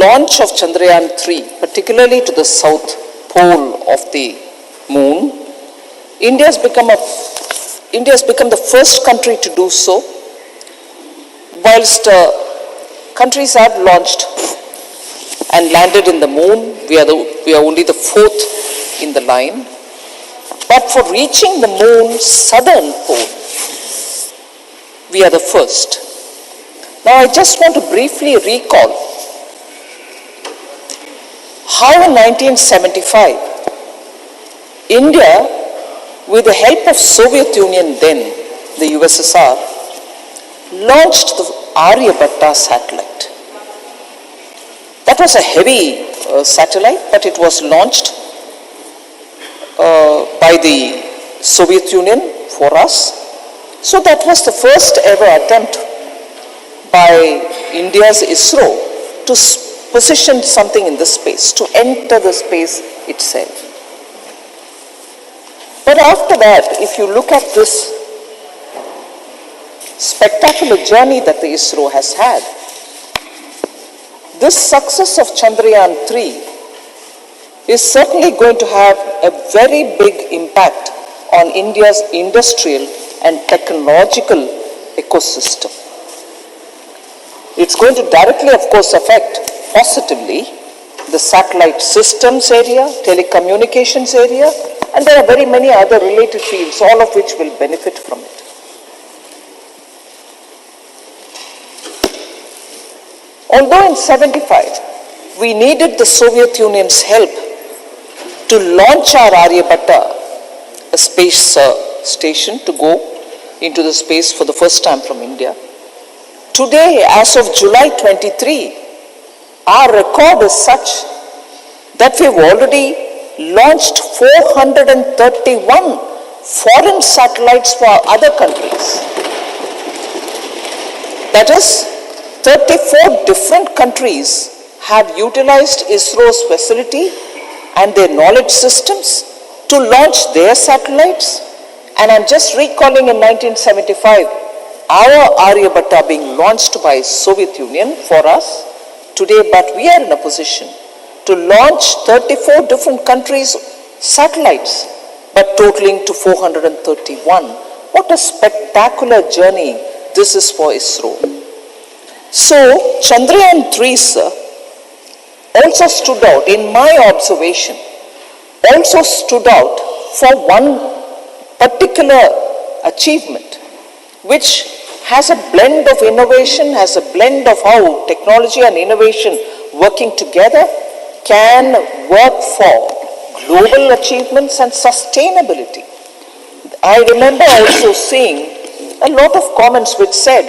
launch of Chandrayaan-3, particularly to the south pole of the moon, India has become the first country to do so, whilst countries have launched and landed in the moon. We are only the fourth in the line. But for reaching the moon's southern pole, we are the first. Now I just want to briefly recall how in 1975, India, with the help of Soviet Union then, the USSR, launched the Aryabhatta satellite. That was a heavy satellite, but it was launched by the Soviet Union for us. So that was the first ever attempt by India's ISRO to position something in the space, to enter the space itself. But after that, if you look at this spectacular journey that the ISRO has had, this success of Chandrayaan-3 is certainly going to have a very big impact on India's industrial and technological ecosystem. It's going to directly, of course, affect positively the satellite systems area, telecommunications area, and there are very many other related fields, all of which will benefit from it. Although in 1975, we needed the Soviet Union's help to launch our Aryabhatta, a space station, to go into the space for the first time from India. Today, as of July 23, our record is such that we have already launched 431 foreign satellites for other countries. That is, 34 different countries have utilized ISRO's facility and their knowledge systems to launch their satellites. And I'm just recalling in 1975, our Aryabhatta being launched by Soviet Union for us today, but we are in a position to launch 34 different countries' satellites, but totaling to 431. What a spectacular journey this is for ISRO. So, Chandrayaan-3, sir, also stood out, in my observation, also stood out for one particular achievement, which has a blend of innovation, has a blend of how technology and innovation working together can work for global achievements and sustainability. I remember also seeing a lot of comments which said,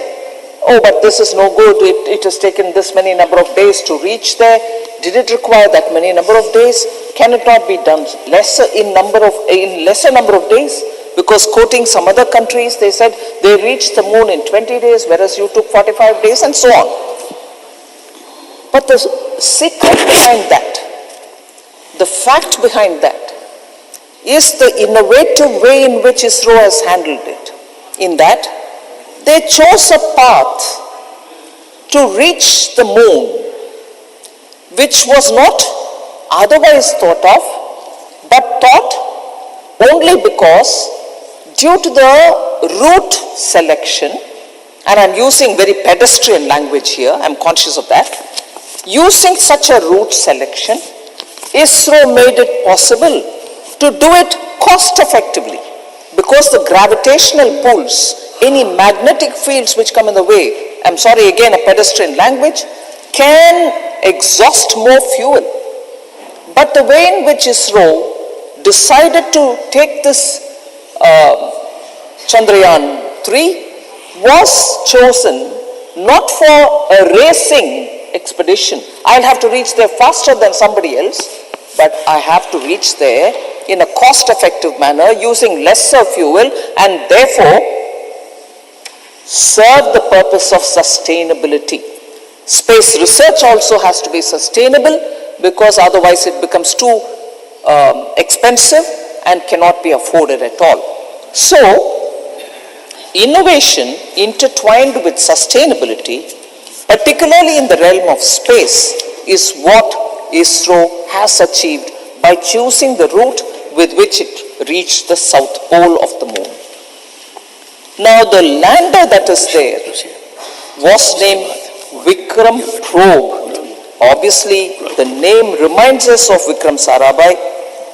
oh, but this is no good, it has taken this many number of days to reach there. Did it require that many number of days? Can it not be done lesser number of days? Because quoting some other countries, they said they reached the moon in 20 days, whereas you took 45 days and so on. But the secret behind that, the fact behind that, is the innovative way in which ISRO has handled it. In that, they chose a path to reach the moon, which was not otherwise thought of, but thought only because due to the route selection, and I'm using very pedestrian language here, I'm conscious of that, using such a route selection, ISRO made it possible to do it cost effectively, because the gravitational pulls, any magnetic fields which come in the way, I'm sorry again a pedestrian language, can exhaust more fuel. But the way in which ISRO decided to take this Chandrayaan-3 was chosen not for a racing expedition. I'll have to reach there faster than somebody else, but I have to reach there in a cost-effective manner using lesser fuel and therefore serve the purpose of sustainability. Space research also has to be sustainable because otherwise it becomes too expensive and cannot be afforded at all. So, innovation intertwined with sustainability, particularly in the realm of space, is what ISRO has achieved by choosing the route with which it reached the south pole of the moon. Now the lander that is there was named Vikram Probe. Obviously, the name reminds us of Vikram Sarabhai,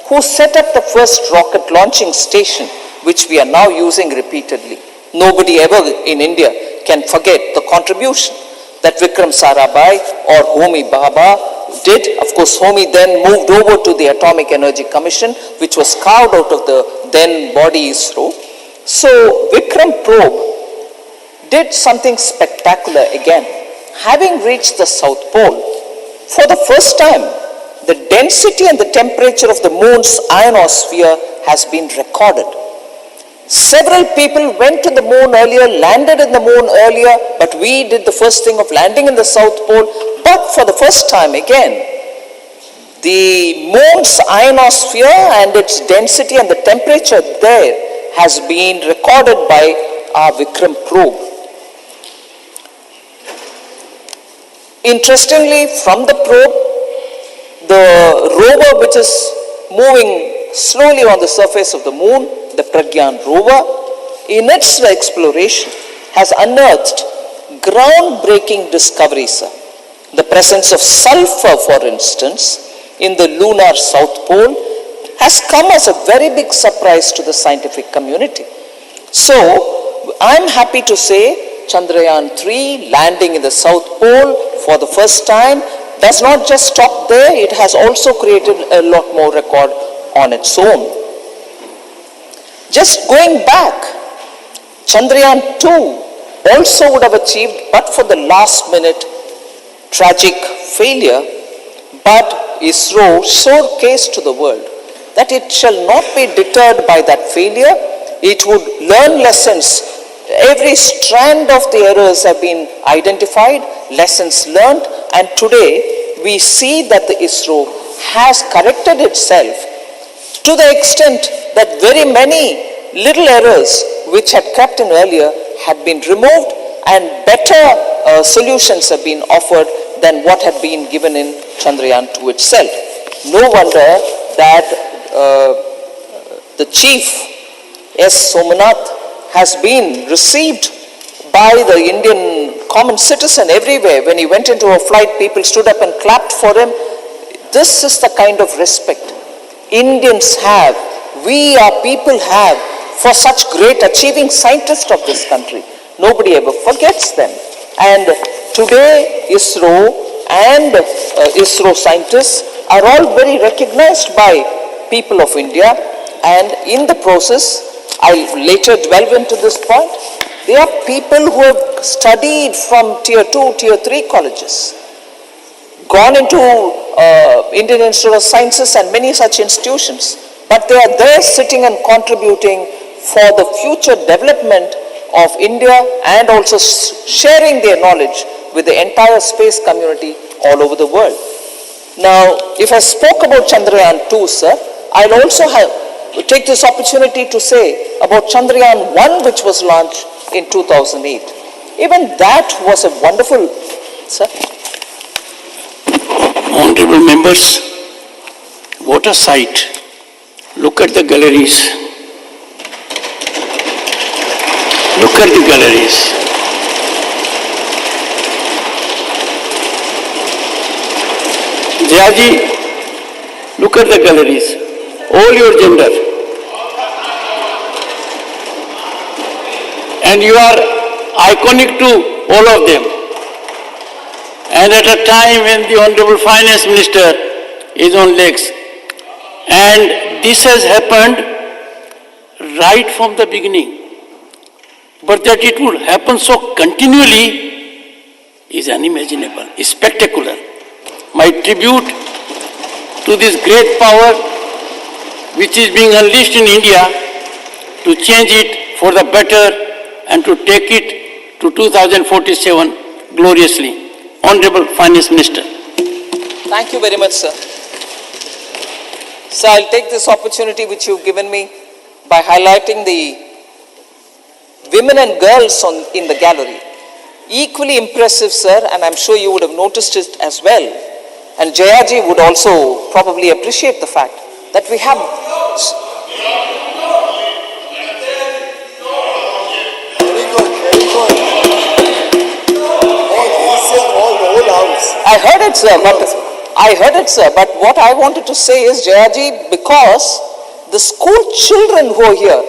who set up the first rocket launching station, which we are now using repeatedly. Nobody ever in India can forget the contribution that Vikram Sarabhai or Homi Bhabha did. Of course, Homi then moved over to the Atomic Energy Commission, which was carved out of the then body ISRO. So Vikram Probe did something spectacular again. Having reached the South Pole, for the first time, the density and the temperature of the moon's ionosphere has been recorded. Several people went to the moon earlier, landed in the moon earlier, but we did the first thing of landing in the South Pole. But for the first time again, the moon's ionosphere and its density and the temperature there has been recorded by our Vikram probe. Interestingly, from the probe, the rover which is moving slowly on the surface of the moon, the Pragyan rover, in its exploration has unearthed groundbreaking discoveries, sir. The presence of sulfur, for instance, in the lunar south pole has come as a very big surprise to the scientific community. So, I'm happy to say Chandrayaan-3 landing in the South Pole for the first time does not just stop there, it has also created a lot more record on its own. Just going back, Chandrayaan-2 also would have achieved, but for the last minute tragic failure, but ISRO showcased to the world that it shall not be deterred by that failure. It would learn lessons. Every strand of the errors have been identified, lessons learned, and today we see that the ISRO has corrected itself to the extent that very many little errors which had crept in earlier had been removed and better solutions have been offered than what had been given in Chandrayaan-2 itself. No wonder that the chief, S. Somanath, has been received by the Indian common citizen everywhere. When he went into a flight, people stood up and clapped for him. This is the kind of respect Indians have, we our people have, for such great achieving scientists of this country. Nobody ever forgets them. And today, ISRO and ISRO scientists are all very recognized by people of India, and in the process, I'll later delve into this point. They are people who have studied from tier 2, tier 3 colleges, gone into Indian Institute of Sciences and many such institutions, but they are there sitting and contributing for the future development of India and also sharing their knowledge with the entire space community all over the world. Now, if I spoke about Chandrayaan-2, sir, I'll also take this opportunity to say about Chandrayaan-1, which was launched in 2008. Even that was a wonderful, sir. Honorable members, what a sight. Look at the galleries. Look at the galleries. Jayaji, look at the galleries. All your gender. And you are iconic to all of them. And at a time when the Honorable Finance Minister is on legs. And this has happened right from the beginning. But that it would happen so continually is unimaginable, is spectacular. My tribute to this great power which is being unleashed in India to change it for the better and to take it to 2047 gloriously. Honorable Finance Minister. Thank you very much, sir. So I'll take this opportunity which you've given me by highlighting the women and girls in the gallery. Equally impressive, sir, and I'm sure you would have noticed it as well. And Jayaji would also probably appreciate the fact that we have... Very good, very good. He's saying all the whole house. I heard it, sir, but what I wanted to say is, Jayaji, because the school children who are here,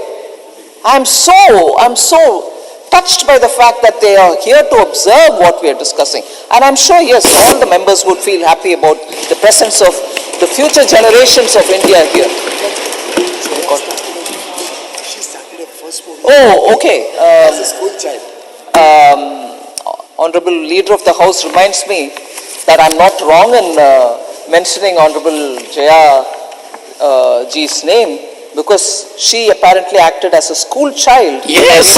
I'm so touched by the fact that they are here to observe what we are discussing. And I'm sure, yes, all the members would feel happy about the presence of the future generations of India here. She started her first movie Oh, okay. as a school child. Honorable Leader of the House reminds me that I'm not wrong in mentioning Honorable Jaya ji's name, because she apparently acted as a school child. Yes.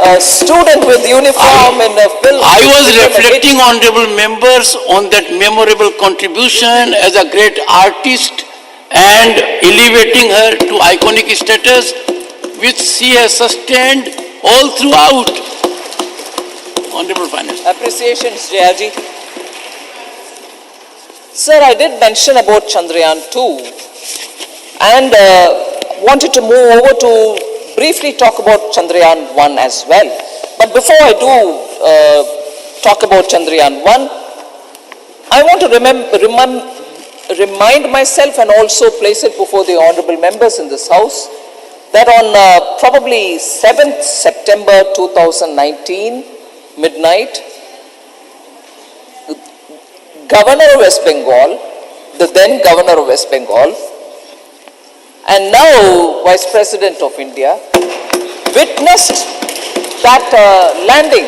A student with uniform in a film. I was reflecting, honorable members, on that memorable contribution as a great artist and elevating her to iconic status, which she has sustained all throughout. Honorable Finance. Appreciations, Jayaji. Sir, I did mention about Chandrayaan 2 and wanted to move over to briefly talk about Chandrayaan 1 as well. But before I do talk about Chandrayaan 1, I want to remind myself and also place it before the honorable members in this house that on probably 7th September 2019, midnight, Governor of West Bengal, the then Governor of West Bengal, and now Vice President of India, witnessed that landing,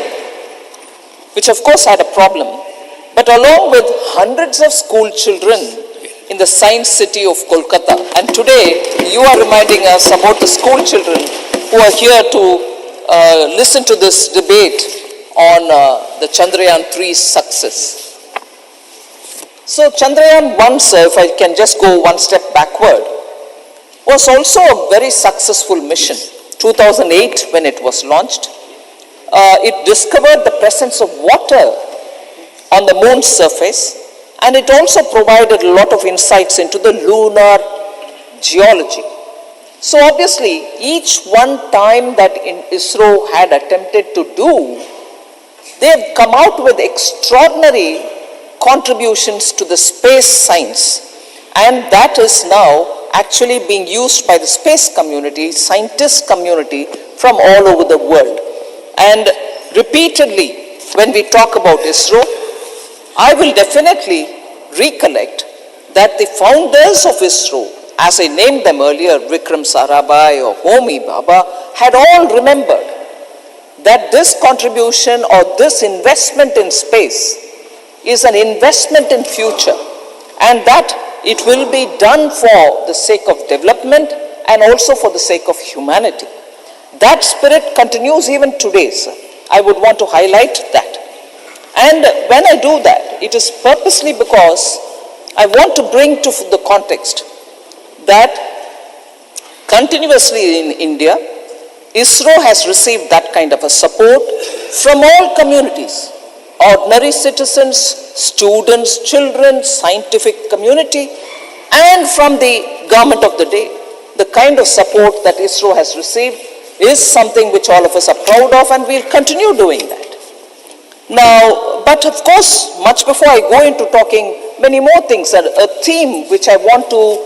which of course had a problem, but along with hundreds of school children in the science city of Kolkata. And today you are reminding us about the school children who are here to listen to this debate on the Chandrayaan 3's success. So Chandrayaan 1, sir, if I can just go one step backward, was also a very successful mission. 2008, when it was launched, it discovered the presence of water on the moon's surface, and it also provided a lot of insights into the lunar geology. So obviously, each one time that ISRO had attempted to do, they have come out with extraordinary contributions to the space science, and that is now actually being used by the space community, scientist community from all over the world. And repeatedly, when we talk about ISRO, I will definitely recollect that the founders of ISRO, as I named them earlier, Vikram Sarabhai or Homi Bhabha, had all remembered that this contribution or this investment in space is an investment in future, and that it will be done for the sake of development and also for the sake of humanity. That spirit continues even today, sir. I would want to highlight that. And when I do that, it is purposely because I want to bring to the context that continuously in India, ISRO has received that kind of a support from all communities. Ordinary citizens, students, children, scientific community, and from the government of the day. The kind of support that ISRO has received is something which all of us are proud of, and we'll continue doing that. Now, but of course, much before I go into talking many more things, a theme which I want to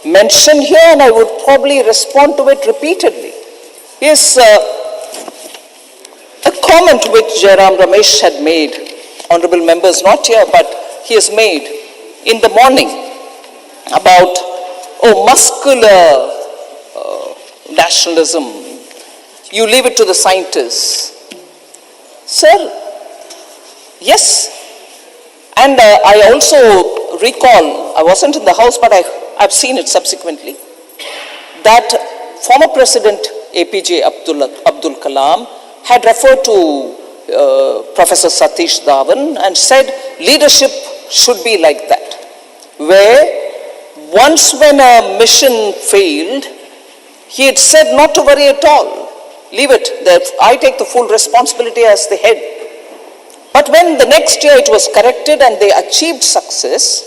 mention here, and I would probably respond to it repeatedly, is a comment which Jairam Ramesh had made, honorable members not here, but he has made in the morning about, muscular nationalism. You leave it to the scientists. Sir, yes. And I also recall, I wasn't in the house, but I've seen it subsequently, that former President APJ Abdul Kalam had referred to Professor Satish Dhawan and said leadership should be like that, where once when a mission failed, he had said not to worry at all, leave it, that I take the full responsibility as the head. But when the next year it was corrected and they achieved success,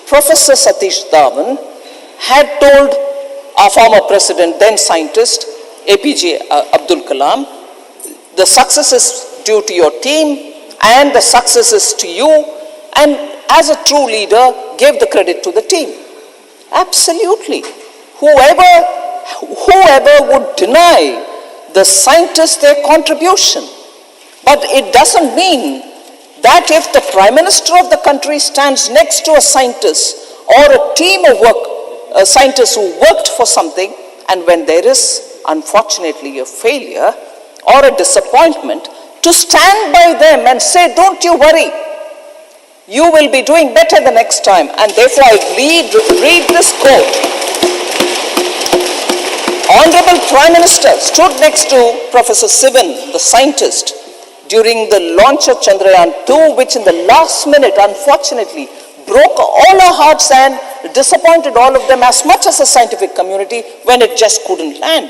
Professor Satish Dhawan had told our former president, then scientist, APJ Abdul Kalam, the success is due to your team and the success is to you, and as a true leader, gave the credit to the team. Absolutely. Whoever would deny the scientists their contribution. But it doesn't mean that if the Prime Minister of the country stands next to a scientist or a team of scientists who worked for something, and when there is unfortunately a failure or a disappointment, to stand by them and say, don't you worry, you will be doing better the next time. And therefore I read this quote. Honorable Prime Minister stood next to Professor Sivan, the scientist, during the launch of Chandrayaan-2, which in the last minute, unfortunately, broke all our hearts and disappointed all of them as much as the scientific community when it just couldn't land.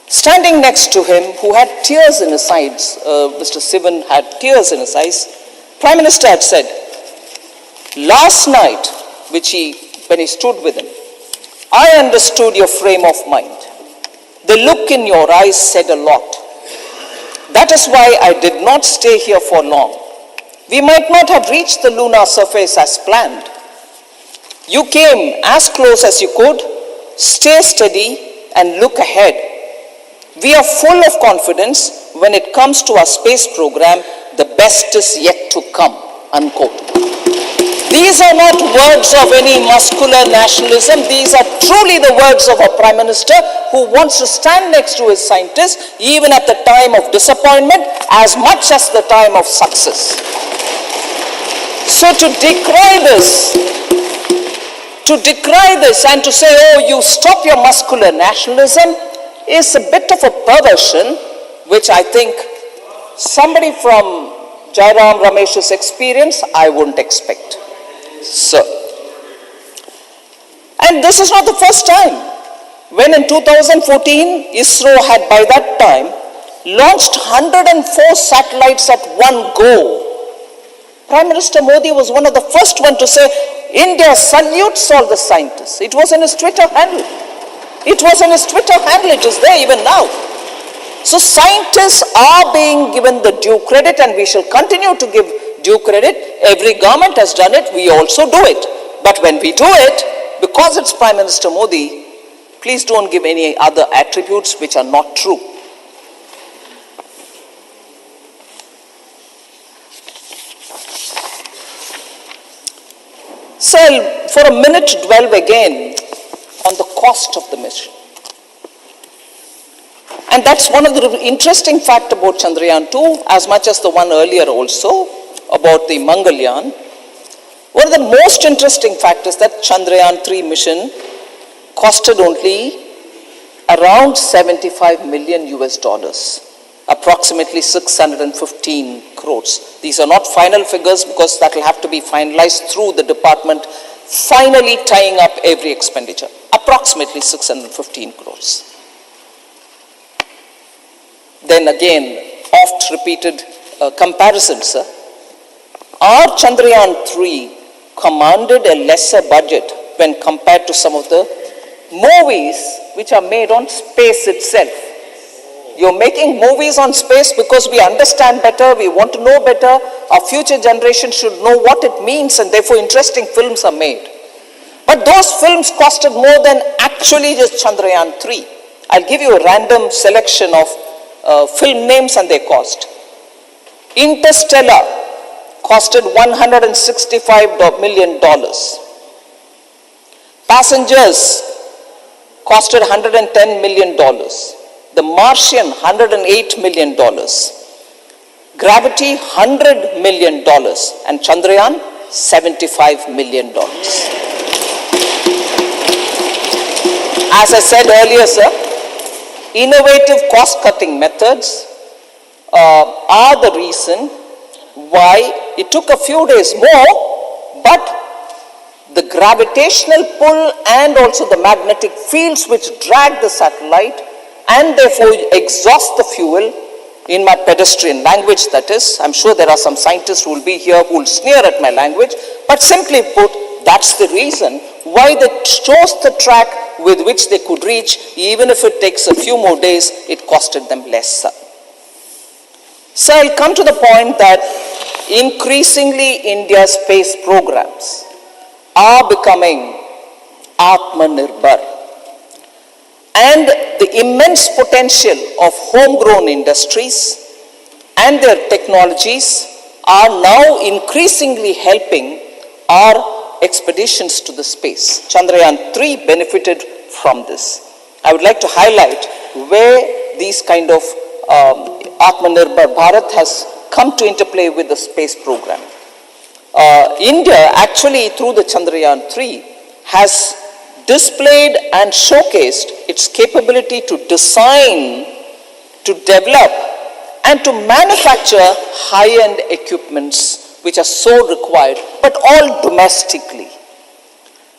Standing next to him, who had tears in his eyes, Mr. Sivan had tears in his eyes, Prime Minister had said, last night, when he stood with him, I understood your frame of mind. The look in your eyes said a lot. That is why I did not stay here for long. We might not have reached the lunar surface as planned. You came as close as you could, stay steady and look ahead. We are full of confidence when it comes to our space program, the best is yet to come, unquote. These are not words of any muscular nationalism. These are truly the words of a Prime Minister who wants to stand next to his scientists, even at the time of disappointment, as much as the time of success. So to decry this and to say, oh, you stop your muscular nationalism, is a bit of a perversion, which I think somebody from Jairam Ramesh's experience, I wouldn't expect. So, and this is not the first time. When in 2014, ISRO had by that time launched 104 satellites at one go. Prime Minister Modi was one of the first ones to say, India salutes all the scientists. It was in his Twitter handle. It was there even now. So scientists are being given the due credit, and we shall continue to give due credit. Every government has done it, we also do it. But when we do it, because it's Prime Minister Modi, please don't give any other attributes which are not true. So for a minute dwell again on the cost of the mission. And that's one of the interesting facts about Chandrayaan-2, as much as the one earlier also, about the Mangalyaan. One of the most interesting facts is that Chandrayaan-3 mission costed only around $75 million US, approximately 615 crores. These are not final figures because that will have to be finalized through the department, finally tying up every expenditure, approximately 615 crores. Then again, oft repeated comparisons. Our Chandrayaan-3 commanded a lesser budget when compared to some of the movies which are made on space itself. You're making movies on space because we understand better, we want to know better, our future generation should know what it means, and therefore interesting films are made. But those films costed more than actually just Chandrayaan-3. I'll give you a random selection of film names and their cost. Interstellar costed $165 million. Passengers costed $110 million. The Martian, $108 million. Gravity, $100 million. And Chandrayaan, $75 million. As I said earlier, sir, innovative cost-cutting methods are the reason why it took a few days more, but the gravitational pull and also the magnetic fields which drag the satellite and therefore exhaust the fuel in my pedestrian language, that is. I'm sure there are some scientists who will be here who will sneer at my language, but simply put, that's the reason why they chose the track with which they could reach. Even if it takes a few more days, it costed them less. So I'll come to the point that increasingly India's space programs are becoming Atmanirbhar. And the immense potential of homegrown industries and their technologies are now increasingly helping our expeditions to the space. Chandrayaan-3 benefited from this. I would like to highlight where these kind of Atmanirbhar Bharat has come to interplay with the space program. India actually through the Chandrayaan-3 has displayed and showcased its capability to design, to develop, and to manufacture high-end equipments which are so required, but all domestically.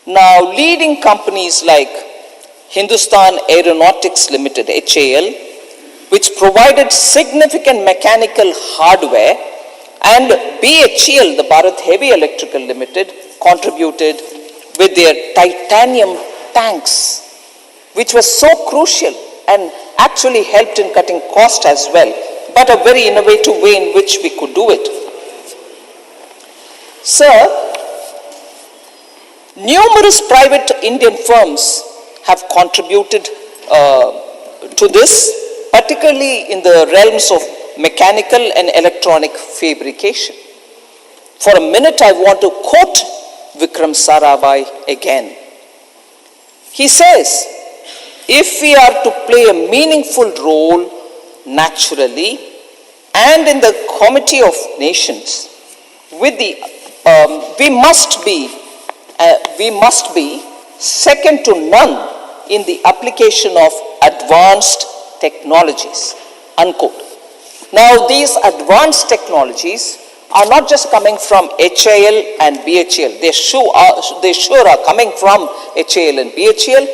Now, leading companies like Hindustan Aeronautics Limited, HAL, which provided significant mechanical hardware, and BHEL, the Bharat Heavy Electrical Limited, contributed with their titanium tanks, which was so crucial and actually helped in cutting cost as well, but a very innovative way in which we could do it. Sir, numerous private Indian firms have contributed to this, particularly in the realms of mechanical and electronic fabrication. For a minute, I want to quote Vikram Sarabhai again. He says, if we are to play a meaningful role naturally and in the Committee of Nations, with the, we must be second to none in the application of advanced technologies, unquote. Now, these advanced technologies are not just coming from HAL and BHEL. They sure are coming from HAL and BHEL,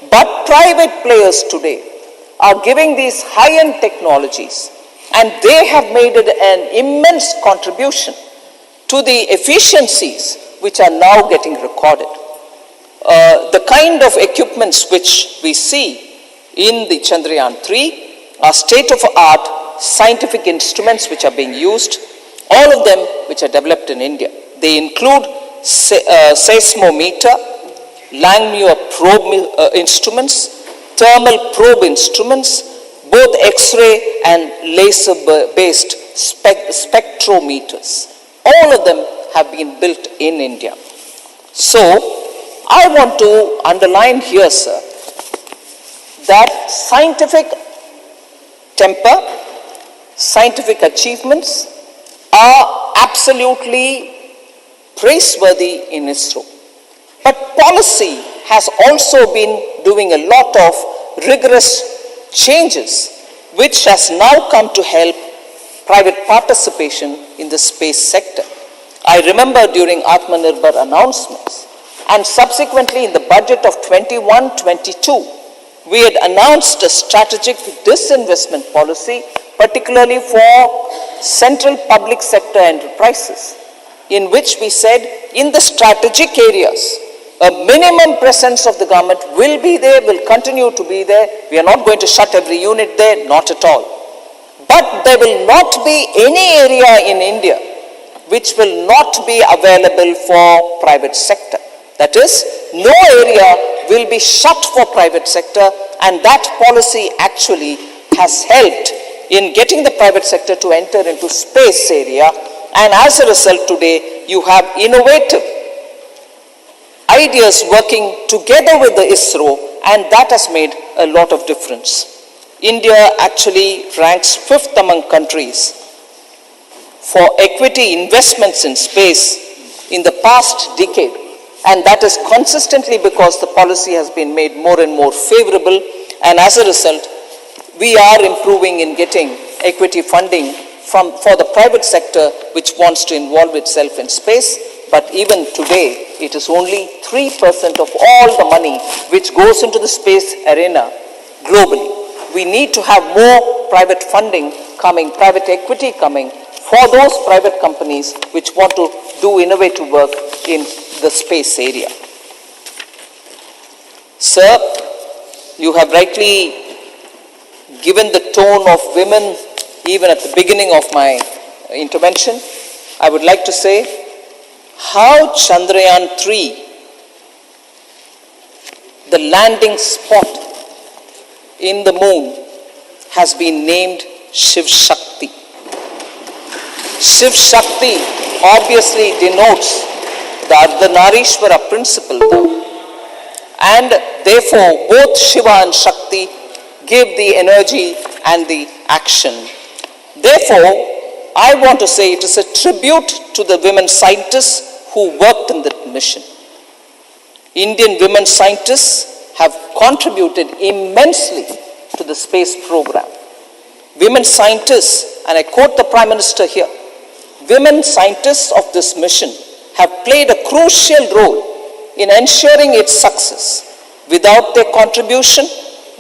but private players today are giving these high-end technologies, and they have made it an immense contribution to the efficiencies which are now getting recorded. The kind of equipments which we see in the Chandrayaan-3 are state-of-the-art scientific instruments which are being used, all of them which are developed in India. They include seismometer, Langmuir probe instruments, thermal probe instruments, both X-ray and laser-based spectrometers. All of them have been built in India. So, I want to underline here, sir, that scientific temper, scientific achievements are absolutely praiseworthy in ISRO. But policy has also been doing a lot of rigorous changes, which has now come to help private participation in the space sector. I remember during Atmanirbhar announcements and subsequently in the budget of 21-22, we had announced a strategic disinvestment policy, particularly for central public sector enterprises, in which we said in the strategic areas, a minimum presence of the government will be there, will continue to be there. We are not going to shut every unit there, not at all. But there will not be any area in India which will not be available for private sector. That is, no area will be shut for private sector, and that policy actually has helped in getting the private sector to enter into space area, and as a result today you have innovative ideas working together with the ISRO, and that has made a lot of difference. India actually ranks 5th among countries for equity investments in space in the past decade, and that is consistently because the policy has been made more and more favorable, and as a result we are improving in getting equity funding for the private sector which wants to involve itself in space. But even today, it is only 3% of all the money which goes into the space arena globally. We need to have more private funding coming, private equity coming, for those private companies which want to do innovative work in the space area. Sir, you have rightly given the tone of women even at the beginning of my intervention. I would like to say how Chandrayaan 3, the landing spot in the moon, has been named Shiv Shakti. Shiv Shakti obviously denotes the Ardhanarishwara principle though. And therefore both Shiva and Shakti give the energy and the action. Therefore, I want to say it is a tribute to the women scientists who worked in that mission. Indian women scientists have contributed immensely to the space program. Women scientists, and I quote the Prime Minister here, women scientists of this mission have played a crucial role in ensuring its success. Without their contribution,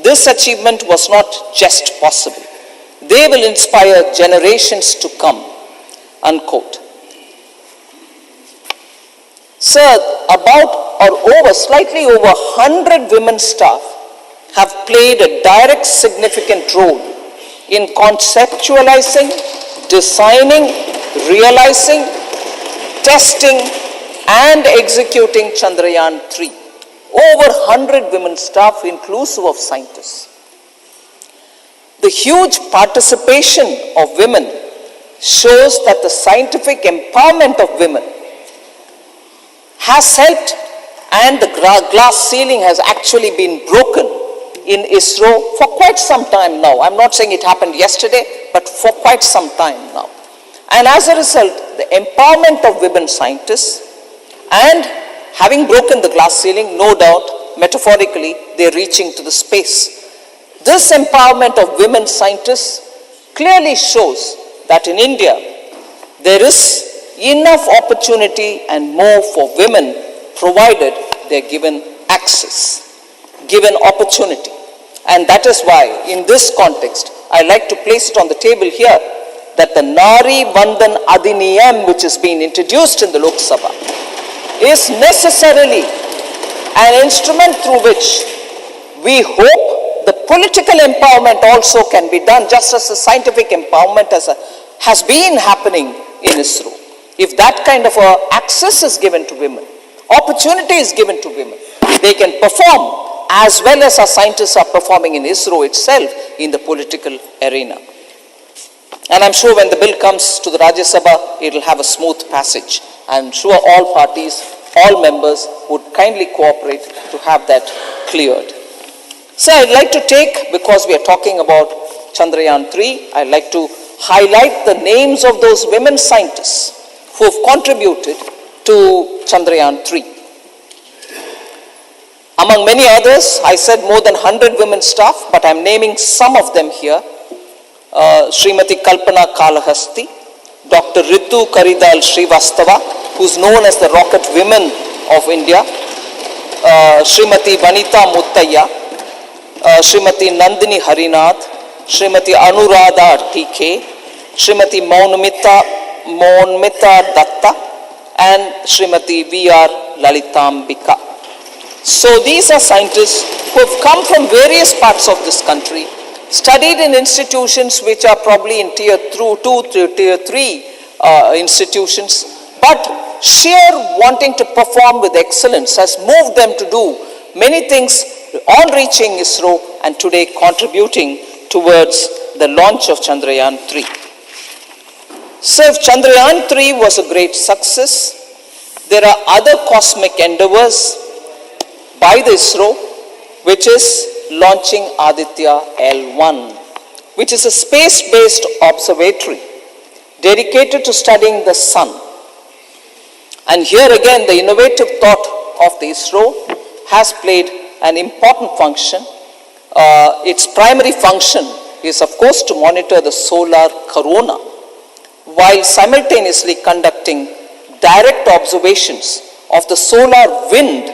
this achievement was not just possible. They will inspire generations to come, unquote. Sir, slightly over 100 women staff have played a direct significant role in conceptualizing, designing, realizing, testing and executing Chandrayaan 3. Over 100 women staff inclusive of scientists. The huge participation of women shows that the scientific empowerment of women has helped, and the glass ceiling has actually been broken in ISRO for quite some time now. I'm not saying it happened yesterday, but for quite some time now. And as a result, the empowerment of women scientists, and having broken the glass ceiling, no doubt, metaphorically, they're reaching to the space. This empowerment of women scientists clearly shows that in India, there is enough opportunity and more for women, provided they're given access, given opportunity. And that is why, in this context, I like to place it on the table here, that the Nari Vandan Adhiniyam, which is being introduced in the Lok Sabha, is necessarily an instrument through which we hope the political empowerment also can be done, just as the scientific empowerment has been happening in ISRO. If that kind of access is given to women, opportunity is given to women, they can perform as well as our scientists are performing in ISRO itself in the political arena. And I'm sure when the bill comes to the Rajya Sabha, it will have a smooth passage. I'm sure all parties, all members would kindly cooperate to have that cleared. So I'd like to take, because we are talking about Chandrayaan 3, I'd like to highlight the names of those women scientists who have contributed to Chandrayaan 3. Among many others, I said more than 100 women staff, but I'm naming some of them here. Srimati Kalpana Kalahasti, Dr. Ritu Karidal Srivastava, who's known as the Rocket Women of India, Srimati Vanita Muttaya, Srimati Nandini Harinath, Srimati Anuradha TK, Srimati Maunmita Datta, and Srimati VR Lalitambika. So these are scientists who have come from various parts of this country, studied in institutions which are probably in tier 2 to tier 3 institutions, but sheer wanting to perform with excellence has moved them to do many things on reaching ISRO and today contributing towards the launch of Chandrayaan 3. So if Chandrayaan 3 was a great success, there are other cosmic endeavors by the ISRO, which is launching Aditya L1, which is a space-based observatory dedicated to studying the sun. And here again, the innovative thought of the ISRO has played an important function. Its primary function is, of course, to monitor the solar corona, while simultaneously conducting direct observations of the solar wind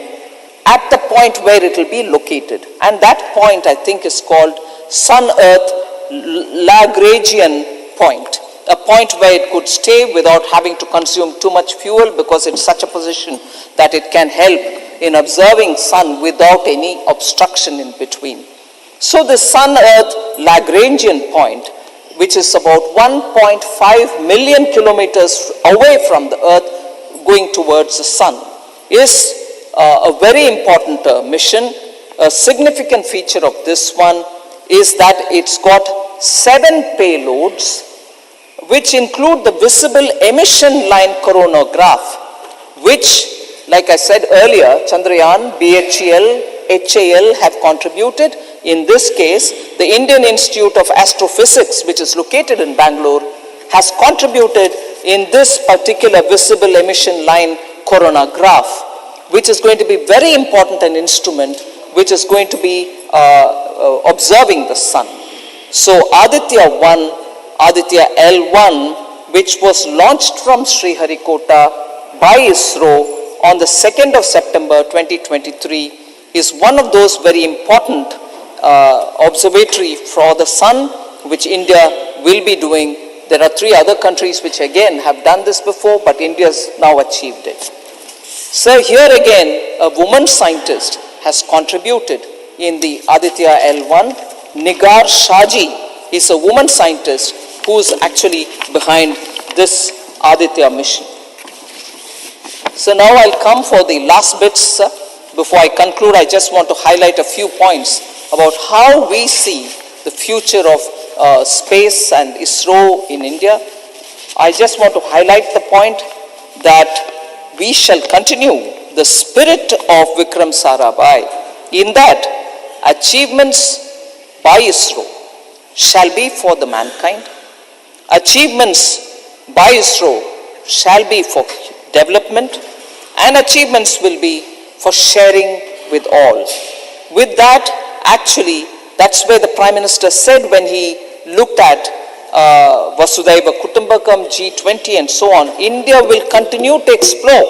at the point where it will be located. And that point, I think, is called Sun-Earth Lagrangian point, a point where it could stay without having to consume too much fuel, because it's such a position that it can help in observing sun without any obstruction in between. So the Sun-Earth Lagrangian point, which is about 1.5 million kilometers away from the Earth going towards the Sun, is a very important mission. A significant feature of this one is that it's got 7 payloads, which include the visible emission line coronagraph, which, like I said earlier, Chandrayaan, BHEL, HAL have contributed. In this case, the Indian Institute of Astrophysics, which is located in Bangalore, has contributed in this particular visible emission line coronagraph, which is going to be very important an instrument which is going to be observing the sun. So Aditya 1, Aditya L1, which was launched from Sriharikota by ISRO on the 2nd of September 2023, is one of those very important observatory for the sun, which India will be doing. There are 3 other countries which again have done this before, but India's now achieved it. So here again, a woman scientist has contributed in the Aditya L1. Nigar Shaji is a woman scientist who is actually behind this Aditya mission. So now I'll come for the last bits. Before I conclude, I just want to highlight a few points about how we see the future of space and ISRO in India. I just want to highlight the point that we shall continue the spirit of Vikram Sarabhai, in that achievements by ISRO shall be for the mankind. Achievements by ISRO shall be for development, and achievements will be for sharing with all. With that, actually, that's where the Prime Minister said when he looked at Vasudhaiva Kutumbakam, G20 and so on, India will continue to explore,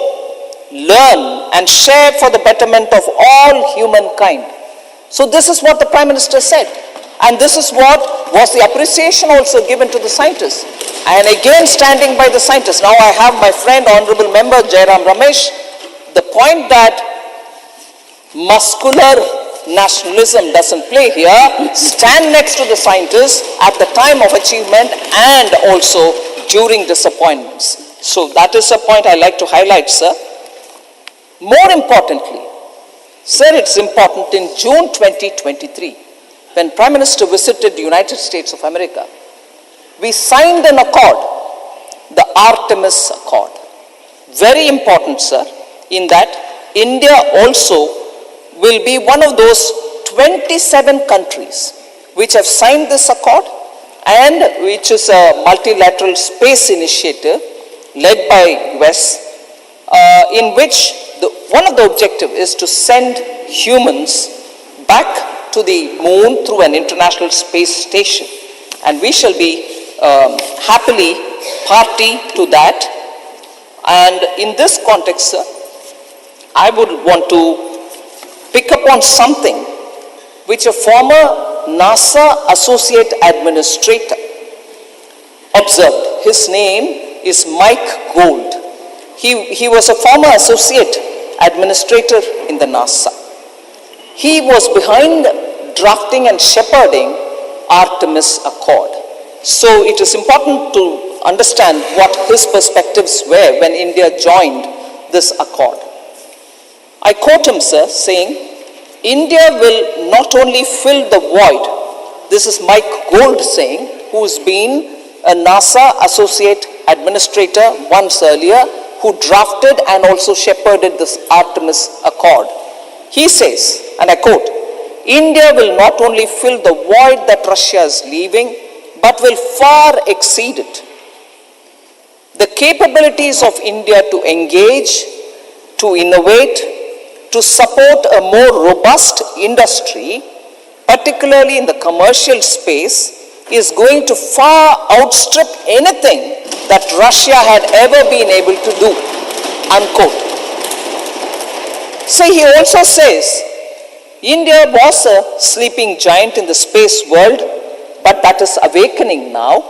learn and share for the betterment of all humankind. So this is what the Prime Minister said. And this is what was the appreciation also given to the scientists. And again, standing by the scientists. Now I have my friend, Honorable Member Jairam Ramesh, the point that muscular nationalism doesn't play here. Stand next to the scientists at the time of achievement and also during disappointments. So that is a point I like to highlight, sir. More importantly, sir, it's important in June 2023, when Prime Minister visited the United States of America, we signed an accord, the Artemis Accord. Very important, sir, in that India also will be one of those 27 countries which have signed this accord, and which is a multilateral space initiative led by US, in which one of the objectives is to send humans back to the moon through an international space station. And we shall be happily party to that. And in this context, sir, I would want to pick up on something which a former NASA Associate Administrator observed. His name is Mike Gold. He was a former Associate Administrator in the NASA. He was behind drafting and shepherding Artemis Accord. So it is important to understand what his perspectives were when India joined this accord. I quote him, sir, saying, India will not only fill the void, this is Mike Gold saying, who's been a NASA Associate Administrator once earlier, who drafted and also shepherded this Artemis Accord. He says, and I quote, India will not only fill the void that Russia is leaving, but will far exceed it. The capabilities of India to engage, to innovate, to support a more robust industry, particularly in the commercial space, is going to far outstrip anything that Russia had ever been able to do, unquote. So he also says, India was a sleeping giant in the space world, but that is awakening now.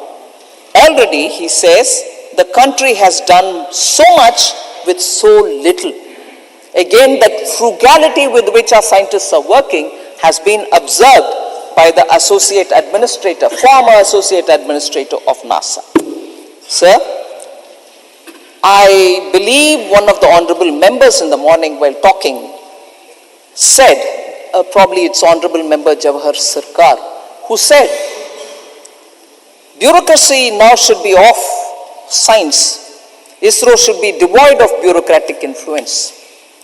Already, he says, the country has done so much with so little. Again, that frugality with which our scientists are working has been observed by the associate administrator, former associate administrator of NASA. Sir, I believe one of the honorable members in the morning while talking said, probably it's Honorable Member Jawahar Sirkar, who said, bureaucracy now should be off science. ISRO should be devoid of bureaucratic influence.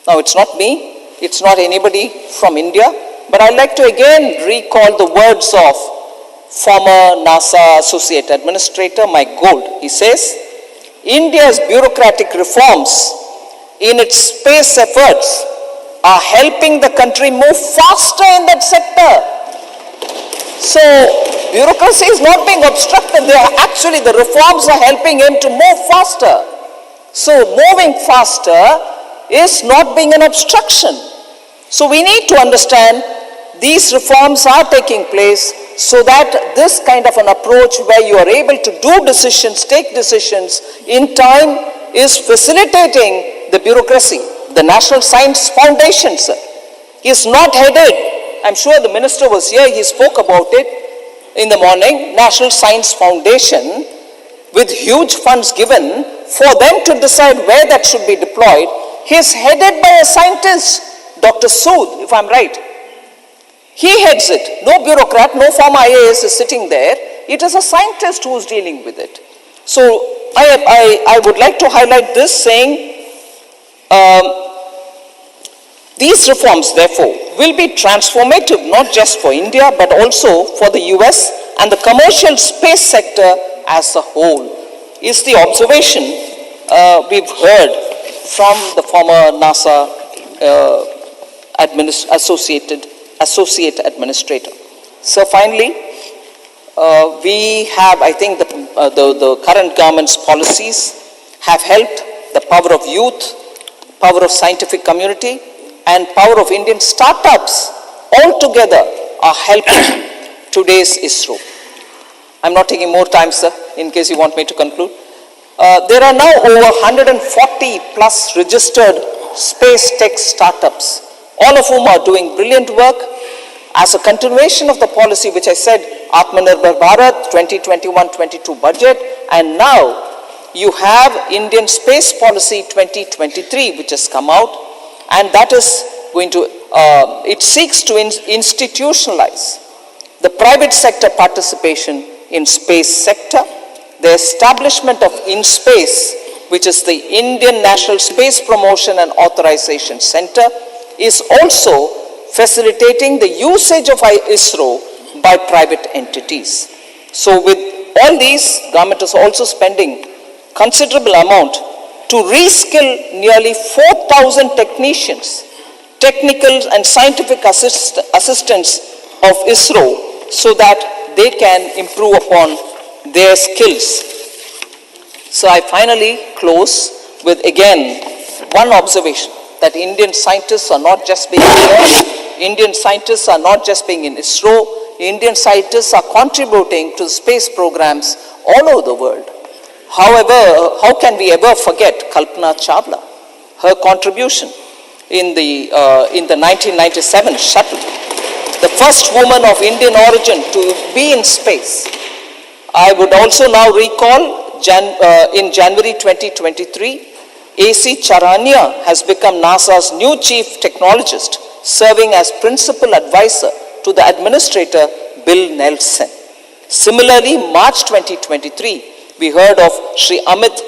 Now, it's not me, it's not anybody from India, but I'd like to again recall the words of former NASA Associate Administrator Mike Gold. He says, India's bureaucratic reforms in its space efforts are helping the country move faster in that sector. So, bureaucracy is not being obstructed. They are actually, the reforms are helping him to move faster. So, moving faster is not being an obstruction. So, we need to understand these reforms are taking place so that this kind of an approach where you are able to do decisions, take decisions in time is facilitating the bureaucracy. The National Science Foundation, sir, is not headed, I'm sure the minister was here, he spoke about it in the morning, National Science Foundation with huge funds given for them to decide where that should be deployed. He is headed by a scientist, Dr. Sood, if I'm right. He heads it. No bureaucrat, no former IAS is sitting there. It is a scientist who is dealing with it. So I would like to highlight this saying, these reforms, therefore, will be transformative not just for India, but also for the US and the commercial space sector as a whole, is the observation we've heard from the former NASA associate administrator. So finally, we have, I think, the current government's policies have helped the power of youth, power of scientific community, and power of Indian startups all together are helping today's ISRO. I'm not taking more time, sir, in case you want me to conclude. There are now over 140 plus registered space tech startups, all of whom are doing brilliant work as a continuation of the policy which I said, Atmanirbhar Bharat 2021-22 budget, and now you have Indian Space Policy 2023 which has come out, and that is going to, it seeks to institutionalize the private sector participation in space sector, the establishment of InSpace, which is the Indian National Space Promotion and Authorization Center, is also facilitating the usage of ISRO by private entities. So with all these, government is also spending considerable amount to reskill nearly 4,000 technicians, technical and scientific assistants of ISRO so that they can improve upon their skills. So I finally close with again one observation, that Indian scientists are not just being here, Indian scientists are not just being in ISRO, Indian scientists are contributing to space programs all over the world. However, how can we ever forget Kalpana Chawla, her contribution in the 1997 shuttle, the first woman of Indian origin to be in space. I would also now recall in January 2023, A.C. Charania has become NASA's new chief technologist, serving as principal advisor to the administrator Bill Nelson. Similarly, March 2023, we heard of Sri Amit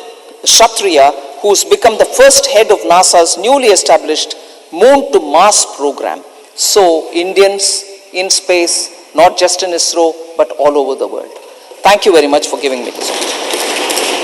Kshatriya, who's become the first head of NASA's newly established Moon to Mars program. So, Indians in space, not just in ISRO, but all over the world. Thank you very much for giving me this opportunity.